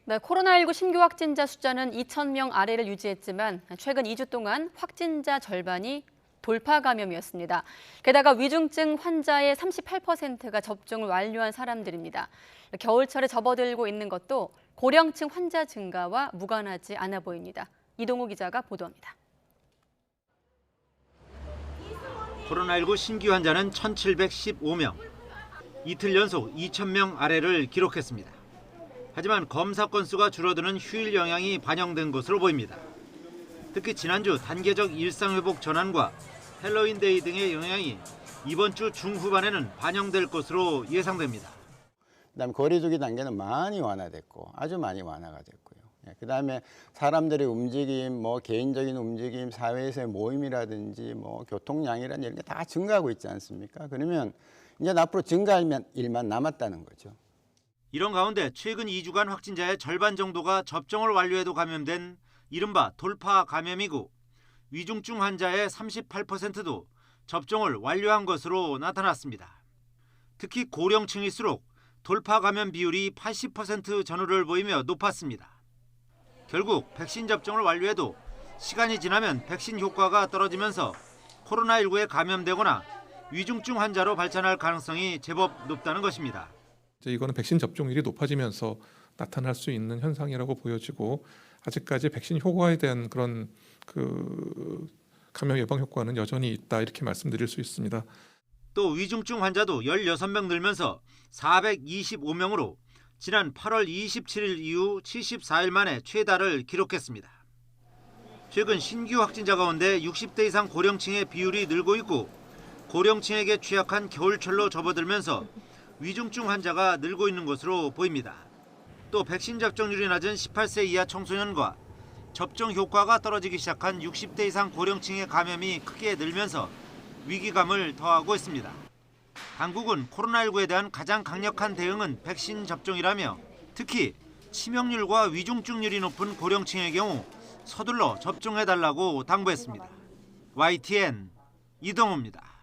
네, 코로나19 신규 확진자 숫자는 2,000명 아래를 유지했지만 최근 2주 동안 확진자 절반이 돌파 감염이었습니다. 게다가 위중증 환자의 38%가 접종을 완료한 사람들입니다. 겨울철에 접어들고 있는 것도 고령층 환자 증가와 무관하지 않아 보입니다. 이동우 기자가 보도합니다. 코로나19 신규 환자는 1,715명. 이틀 연속 2,000명 아래를 기록했습니다. 하지만 검사 건수가 줄어드는 휴일 영향이 반영된 것으로 보입니다. 특히 지난주 단계적 일상회복 전환과 헬로윈데이 등의 영향이 이번 주 중후반에는 반영될 것으로 예상됩니다. 그다음에 거리두기 단계는 많이 완화됐고 아주 많이 완화가 됐고요. 그다음에 사람들의 움직임, 개인적인 움직임, 사회에서의 모임이라든지 교통량이라는 이런 게 다 증가하고 있지 않습니까? 그러면 이제 앞으로 증가할 일만 남았다는 거죠. 이런 가운데 최근 2주간 확진자의 절반 정도가 접종을 완료해도 감염된 이른바 돌파 감염이고 위중증 환자의 38%도 접종을 완료한 것으로 나타났습니다. 특히 고령층일수록 돌파 감염 비율이 80% 전후를 보이며 높았습니다. 결국 백신 접종을 완료해도 시간이 지나면 백신 효과가 떨어지면서 코로나19에 감염되거나 위중증 환자로 발전할 가능성이 제법 높다는 것입니다. 이거는 백신 접종률이 높아지면서 나타날 수 있는 현상이라고 보여지고 아직까지 백신 효과에 대한 그런 감염 예방 효과는 여전히 있다 이렇게 말씀드릴 수 있습니다. 또 위중증 환자도 16명 늘면서 425명으로 지난 8월 27일 이후 74일 만에 최다를 기록했습니다. 최근 신규 확진자 가운데 60대 이상 고령층의 비율이 늘고 있고 고령층에게 취약한 겨울철로 접어들면서 위중증 환자가 늘고 있는 것으로 보입니다. 또 백신 접종률이 낮은 18세 이하 청소년과 접종 효과가 떨어지기 시작한 60대 이상 고령층의 감염이 크게 늘면서 위기감을 더하고 있습니다. 당국은 코로나19에 대한 가장 강력한 대응은 백신 접종이라며 특히 치명률과 위중증률이 높은 고령층의 경우 서둘러 접종해달라고 당부했습니다. YTN 이동우입니다.